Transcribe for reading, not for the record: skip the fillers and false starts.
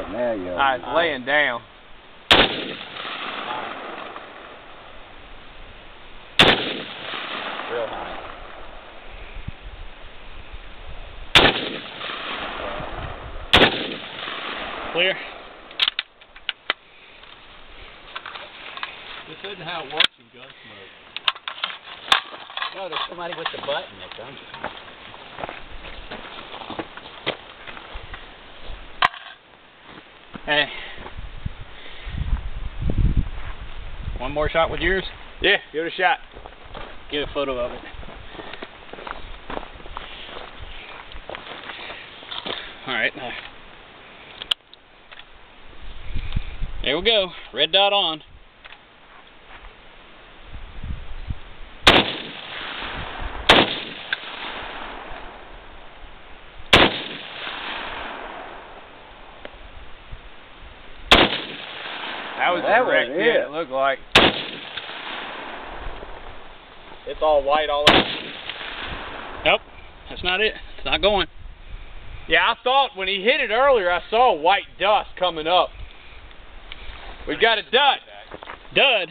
right, now you're All right, it's laying down. real high. Clear. This isn't how it works in Gunsmoke. No, there's somebody with the button that comes. Hey. One more shot with yours? Yeah, give it a shot. Get a photo of it. Alright. There we go. Red dot on. That was That direct was hit, it. it looked like. It's all white all over. Nope. That's not it. It's not going. Yeah, I thought when he hit it earlier, I saw white dust coming up. We've got a dud. Dud.